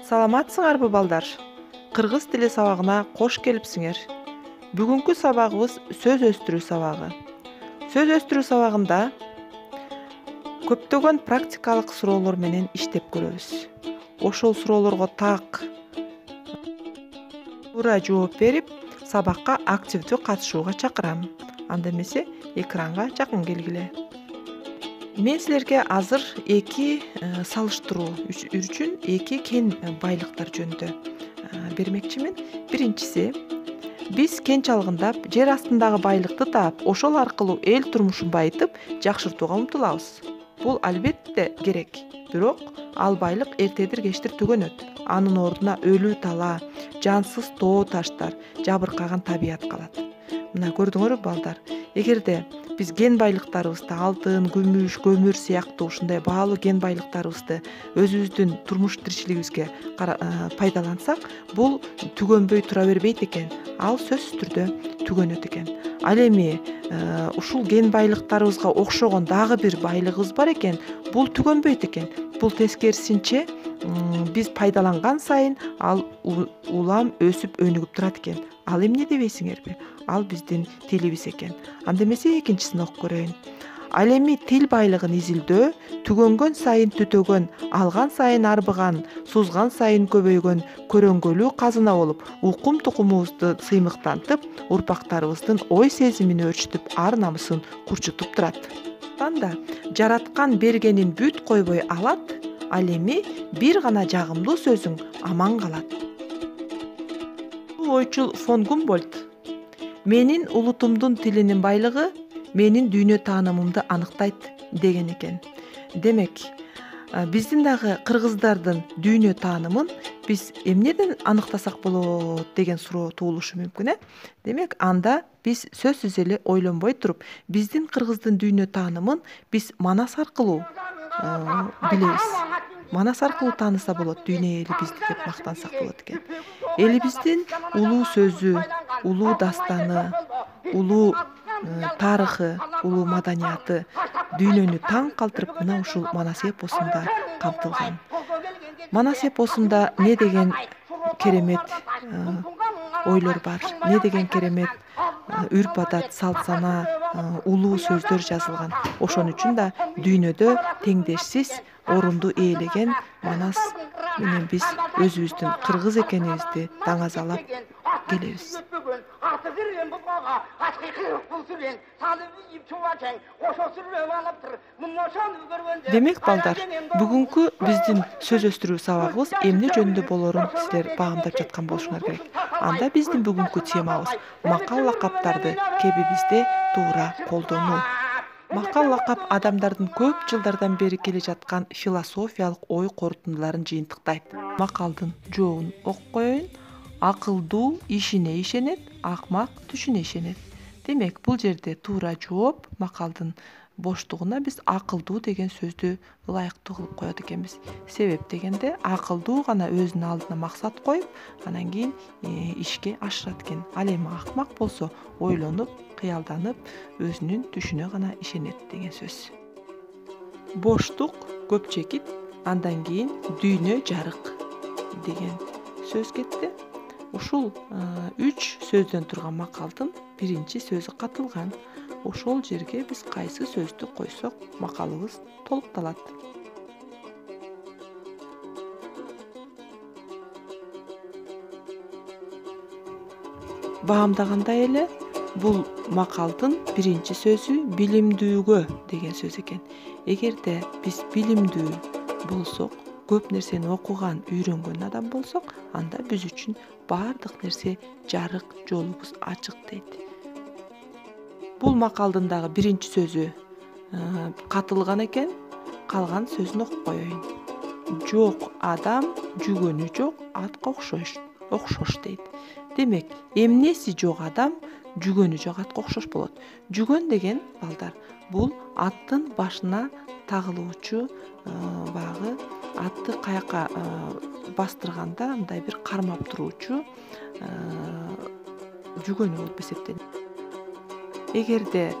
Саламатсыңарбы балдар? Кыргыз тили сабагына кош келипсиңер. Бүгүнкү сабагыбыз сөз өстүрүү сабагы. Сөз өстүрүү сабагында көптөгөн практикалык суроолор менен иштеп көрөбүз. Ошол суроолорго так туура жооп берип, сабакка активдүү катышууга чакырам. Анда эмесе экранга жакын келгиле. Мен силерге азыр эки салыштыруу үчүн эки кен байлыктар жөнүндө бермекчимин. Биринчиси, биз кен чалгындап, жер астындагы байлыкты таап, ошол аркылуу эл турмушун байытып, жакшыртууга умтулабыз. Бул албетте керек, бирок ал байлык эртедир кечтир түгөнөт. Анын ордуна өлүү тала, жансыз тоо таштар, жабыркаган табият калат. Мына көрдүңөрбү балдар, эгерде биз кен байлыктарыбызды, алтын, күмүш, көмүр сыяктуу ушундай баалуу кен байлыктарыбызды өзүбүздүн турмуш тиричилигибизге пайдалансак, бул түгөнбөй тура бербейт экен. Ал сөзсүз түрдө түгөнөт экен. Ал эми ушул кен байлыктарыбызга окшогон дагы бир байлыгыбыз бар экен. Бул түгөнбөйт экен. Бул тескерисинче биз пайдаланган сайын ал улам өсүп өнүгүп турат экен. Ал эмне дебейсиңерби? Ал биздин тилибиз экен. Анда эмесе экинчисин окуп көрөйүн. Ал эми тил байлыгын изилдөө түгөнгөн сайын түтөгөн, алган сайын арбыган, сузган сайын көбөйгөн көрөңгөлүү казына болуп, укум тукумубузду сыймыктантып, урпактарыбыздын ой сезимин өрчүтүп, ар намысын курчутуп турат. Анда жараткан бергенин бүт койбой алат, ал эми бир гана жагымдуу сөзүң аман калат. Ойчул фон Гумбольдт менин улутумдун тилинин байлыгы менин дүйнө таанымымды аныктайт деген экен. Демек, биздин дагы кыргыздардын дүйнө таанымын биз эмнеден аныктасак болот деген суроо туулушу мүмкүн, Демек, анда биз сөзсүз эле ойлонбой туруп, биздин кыргыздын дүйнө таанымын биз Манас аркылуу билебиз. Манас аркылуу тааныса болот дүйнө эли бизди деп мактансак болот экен. Элибиздин улуу сөзү, улуу дастаны, улуу тарыхы, улуу маданияты дүйнөнү таң калтырып мына ушул Манас эпосунда камтылган. Манас эпосунда не деген керемет ойлор бар, не деген керемет үрп адат, салт сана, улуу сөздөр жазылган. Ошон үчүн да дүйнөдө теңдешсиз орунду ээлеген Манас менен биз өзүбүздүн кыргыз экенибизди даңазалап келебиз. Демек, балдар, бүгүнкү биздин сөз өстүрүү сабагыбыз эмне жөнүндө болорун силер багамдап жаткан болушуңар керек. Анда биздин бүгүнкү темабыз макал лакаптарды кебибизде туура колдонуу. Макал лакап адамдардын көп жылдардан бери келе жаткан философиялык ой корутундуларын жыйынтыктайт. Макалдын жообун окуп коеюн. Акылдуу ишине ишенет, акмак түшүнө ишенет. Демек, бул жерде туура жооп макалдын боштугуна биз акылдуу деген сөздү ылайыктуу кылып коет экенбиз. Себеп дегенде акылдуу гана өзүнүн алдына максат коюп, анан кийин ишке ашырат экен. Ал эми акмак болсо ойлонуп, кыялданып, өзүнүн түшүнө гана ишенет деген сөз. Боштук көп чекит, андан кийин дүйнө жарык деген сөз кетти. Ушул 3 сөздөн турган макалдын биринчи сөзү катылган. Ошол жерге биз кайсы сөздү койсок, макалыбыз толукталат. Баамдагандай эле, бул макалдын биринчи сөзү билимдүүгө деген сөз экен. Эгерде биз билимдүү болсок, көп нерсени окуган, үйрөнгөн адам болсок, анда биз үчүн баардык нерсе жарык, жолубуз ачык дейт. Бул макалдын дагы биринчи сөзү катылган экен, калган сөзүн окуп коеюн. Жок адам, жүгөнү жок атка окшош дейт. Демек, эмнеси жок адам, жүгөнү жок атка окшош болот. Жүгөн деген, балдар, бул аттын башына тагылуучу багы, атты каяка бастырганда мындай бир кармап туруучу жүгөнү болуп эсептелет. Эгерде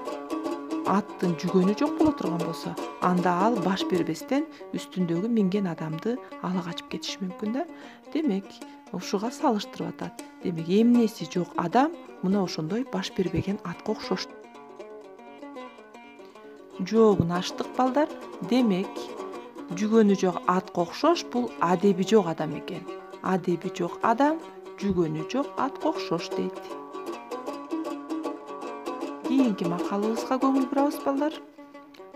аттын жүгөнү жок боло турган болсо, анда ал баш бербестен үстүндөгү минген адамды ала качып кетиши мүмкүн да. Демек, ушуга салыштырып атат. Демек, эмнеси жок адам мына ошондой баш бербеген атка окшош. Жообун ачтык балдар. Демек, жүгөнү жок атка окшош бул адеби жок адам экен. Адеби жок адам жүгөнү жок атка окшош дейт. Кийинки макалыбызга көңүл бурабыз балдар.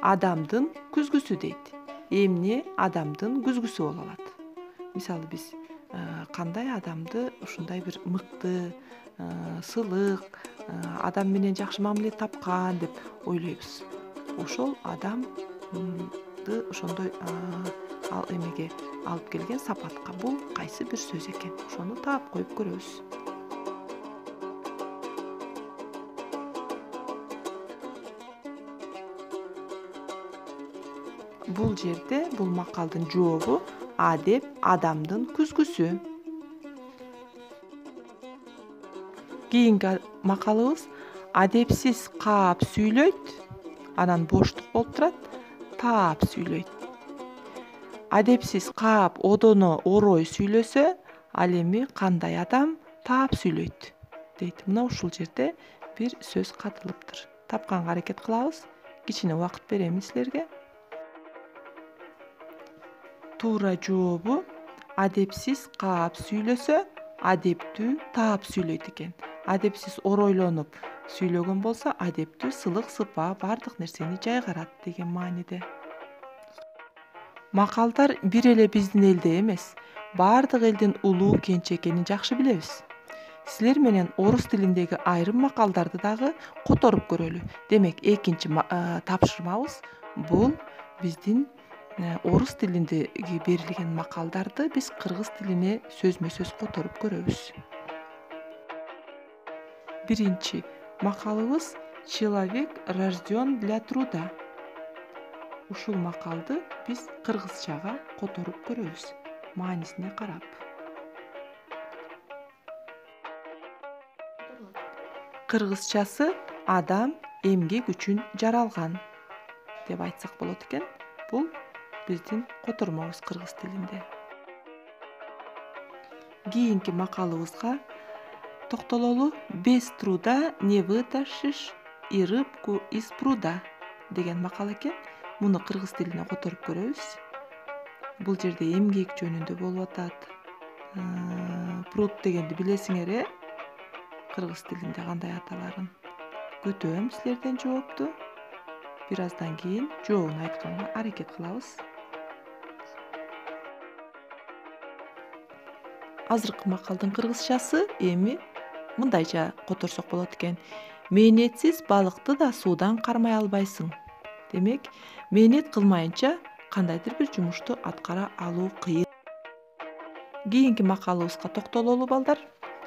Адамдын күзгүсү дейт. Эмне адамдын күзгүсү боло алат? Мисалы биз кандай адамды ушундай бир мыкты, сылык, адам менен жакшы мамиле тапкан деп ойлойбуз. Ошол адамды ошондой ал эмеге алып келген сапатка бул кайсы бир сөз экен? Ошону таап коюп көрөбүз. Бул жерде бул макалдын жообу адеп адамдын күзгүсү. Кийинки макалыбыз адепсиз каап сүйлөйт, анан боштук болуп турат, таап сүйлөйт. Адепсиз каап одоно орой сүйлөсө, ал эми кандай адам таап сүйлөйт дейт. Мына ушул жерде бир сөз катылыптыр. Тапканга аракет кылабыз. Кичине убакыт берем силерге. Туура жообу адепсиз каап сүйлөсө, адептүү таап сүйлөйт экен. Адепсиз оройлонуп сүйлөгөн болсо, адептүү сылык сыпаа бардык нерсени жайгарат деген мааниде. Макалдар бир эле биздин элде эмес, бардык элдин улуу кенче экенин жакшы билебиз. Силер менен орус тилиндеги айрым макалдарды дагы которуп көрөлү. Демек, экинчи тапшырмабыз бул биздин орус тилиндеги берилген макалдарды биз кыргыз тилине сөзмө сөз которуп көрөбүз. Биринчи макалыбыз «Человек рожден для труда». Ушул макалды биз кыргызчага которуп көрөбүз, маанисине карап. Кыргызчасы адам эмгек үчүн жаралган деп айтсак болот экен. Бул биздин котормобуз кыргыз тилинде. Кийинки макалыбызга токтололу. Без труда не вытащишь и рыбку из пруда деген макал экен. Муну кыргыз тилине которуп көрөбүз. Бул жерде эмгек жөнүндө болуп атат. Пруд дегенди билесиңер, кыргыз тилинде кандай аталарын. Күтөм силерден жоопту. Бир аздан кийин жообун айтканга аракет кылабыз. Азыркы макалдын кыргызчасы эми мындайча которсок болот экен. Мээнетсиз балыкты да суудан кармай албайсың. Демек, мээнет кылмайынча кандайдыр бир жумушту аткара алуу кыйын. Кийинки макалыбызга токтололу балдар.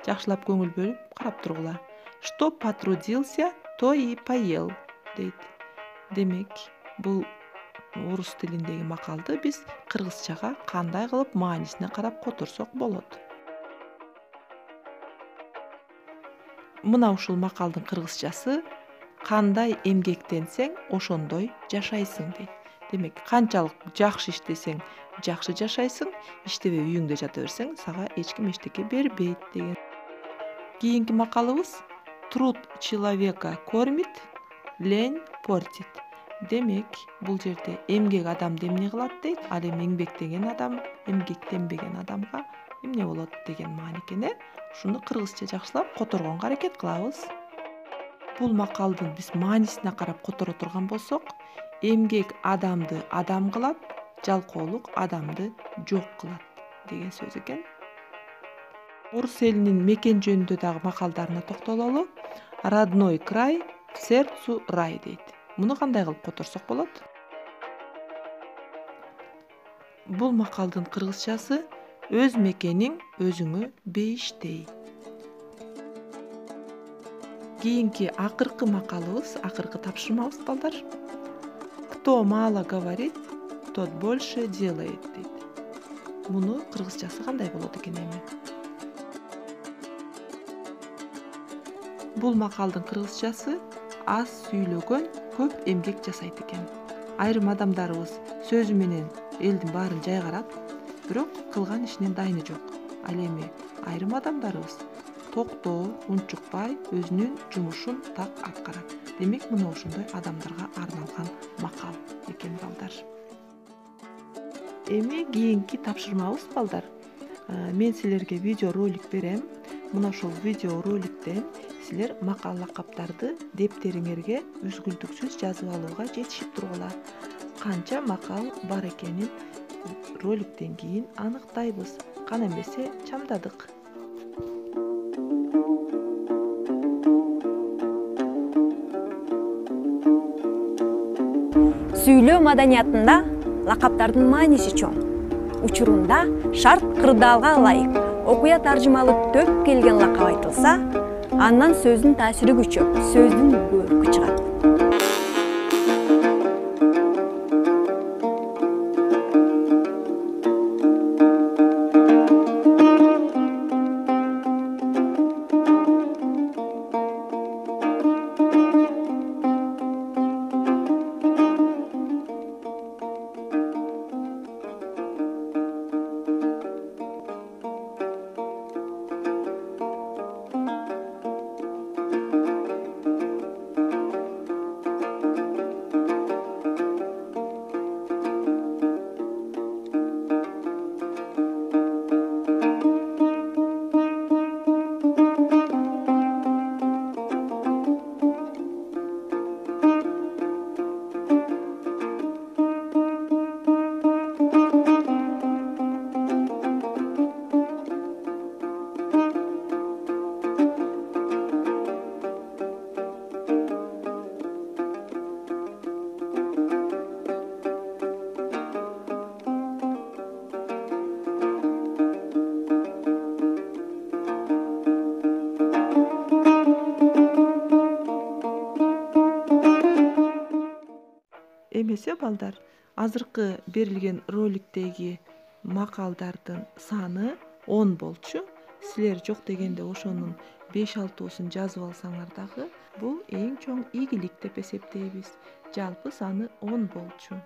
Жакшылап көңүл бөлүп карап тургула. Что потрудился, то и поел дейт. Демек, бул орус тилиндеги макалды биз кыргызчага кандай кылып маанисине карап которсок болот. Мына ушул макалдын кыргызчасы кандай эмгектенсең, ошондой жашайсың дейт. Демек, канчалык жакшы иштесең, жакшы жашайсың, иштебей үйүңдө жата берсең, сага эч ким эчтеке бербейт деген. Кийинки макалыбыз труд человека кормит, лень портит. Демек, бул жерде эмгек адамды эмне кылат дейт, ал эми эмгектенген адам, эмгектенбеген адамга эмне болот деген маани экен. Ушуну кыргызча жакшылап которгонго аракет кылабыз. Бул макалдын биз маанисине карап которо турган болсок, эмгек адамды адам кылат, жалкоолук адамды жок кылат деген сөз экен. Орус элинин мекен жөнүндө дагы макалдарына токтололу. Родной край, в сердцу рай дейт. Муну кандай кылып которсок болот? Бул макалдын кыргызчасы өз мекениң өзүңө бейиштей. Кийинки акыркы макалыбыз, акыркы тапшырмабыз балдар. Кто мало говорит, тот больше делает дейт. Муну кыргызчасы кандай болот экен эми? Бул макалдын кыргызчасы аз сүйлөгөн көп эмгек жасайт экен. Айрым адамдарыбыз сөзү менен элдин баарын жайгарат, бирок кылган ишинин дайыны жок. Ал эми айрым адамдарыбыз токтоо, унчукпай өзүнүн жумушун так аткарат. Демек, мына ошондой адамдарга арналган макал экен балдар. Эми кийинки тапшырмабыз балдар. Мен силерге видео ролик берем. Мына ошол видео роликтен силер макал лакаптарды дептериңерге үзгүлтүксүз жазып алууга жетишип тургула. Канча макал бар экенин роликтен кийин аныктайбыз. Кана эмесе чамдадык. Сүйлөө маданиятында лакаптардын мааниси чоң. Учурунда шарт кырдаалга ылайык окуя таржымалып төп келген лакап айтылса, андан сөздүн таасири күчөп, сөздүн көркү чыгат. Эмесе балдар, азыркы берилген роликтеги макалдардын саны 10 болчу. Силер жок дегенде ошонун 5-6 жазып алсаңар дагы бул эң чоң ийгилик деп эсептейбиз. Жалпы саны 10 болчу.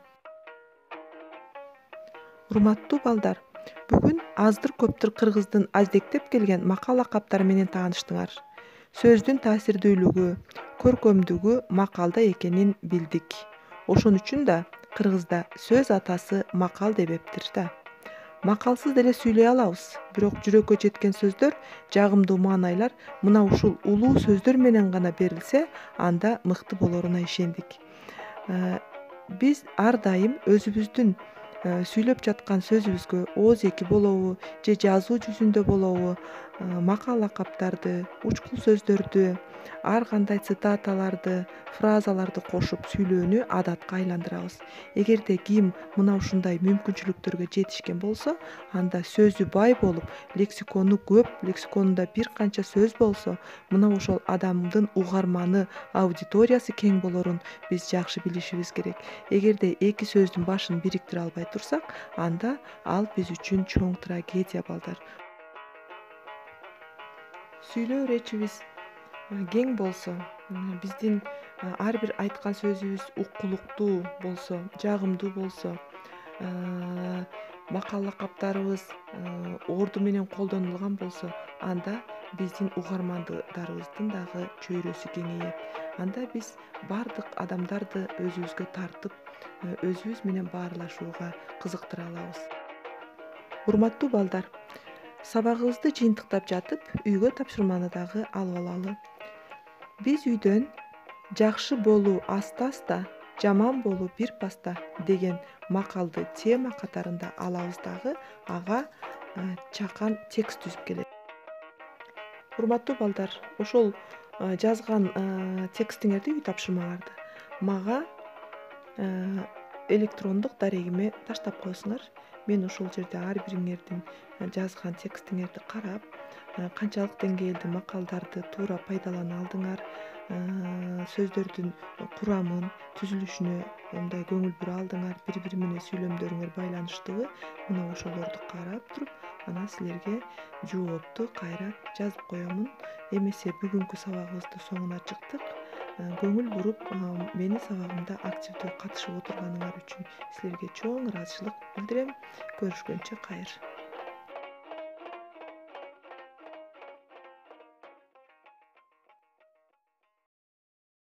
Урматтуу балдар, бүгүн аздыр көптүр кыргыздын аздектеп келген макал лакаптары менен тааныштыңар. Сөздүн таасирдүүлүгү, көркөмдүгү макалда экенин билдик. Ошон үчүн да кыргызда сөз атасы макал дебептир да. Макалсыз деле сүйлөй алабыз, бирок жүрөккө жеткен сөздөр, жагымдуу маанайлар мына ушул улуу сөздөр менен гана берилсе, анда мыкты болоруна ишендик. Биз ар дайым өзүбүздүн сүйлөп жаткан сөзүбүзгө ооз-эки болобу же жазуу жүзүндө болобу макал лакаптарды, учкул сөздөрдү, ар кандай цитаталарды, фразаларды кошуп сүйлөөнү адатка айландырабыз. Эгерде ким мына ушундай мүмкүнчүлүктөргө жетишкен болсо, анда сөзү бай болуп, лексикону көп, лексиконунда бир канча сөз болсо, мына ошол адамдын угарманы, аудиториясы кең болорун биз жакшы билишибиз керек. Эгерде эки сөздүн башын бириктире албай турсак, анда ал биз үчүн чоң трагедия балдар. Сүйлөө речибиз кең болсо, биздин ар бир айткан сөзүбүз уккулуктуу болсо, жагымдуу болсо, макал лакаптарыбыз орду менен колдонулган болсо, анда биздин угармандарыбыздын дагы чөйрөсү кеңейет. Анда биз бардык адамдарды өзүбүзгө тартып, өзүбүз менен баарлашууга кызыктыра алабыз. Урматтуу балдар, сабагыбызды жыйынтыктап жатып, үйгө тапшырманы дагы алып алалы. Биз үйдөн жакшы болуу аста-аста, жаман болуу бир паста деген макалды тема катарында алабыз дагы, ага чакан текст түзүп келет. Урматтуу балдар, ошол жазган текстиңерди үй тапшырмаңарды мага электрондук дарегиме таштап койсуңар. Мен ошол жерде ар бириңердин жазган текстиңерди карап, канчалык деңгээлде макалдарды туура пайдалана алдыңар, сөздөрдүн курамын, түзүлүшүнө мындай көңүл бура алдыңар, бири-бири менен сүйлөмдөрүңөр байланыштыбы, мына ошолорду карап туруп, анан силерге жоопту кайра жазып коёмун. Эмесе бүгүнкү сабагыбызды соңуна чыктык. көңүл буруп менин сабагымда активдүү катышып отурганыңар үчүн силерге чоң ыраазычылык билдирем. Көрүшкөнчө кайыр.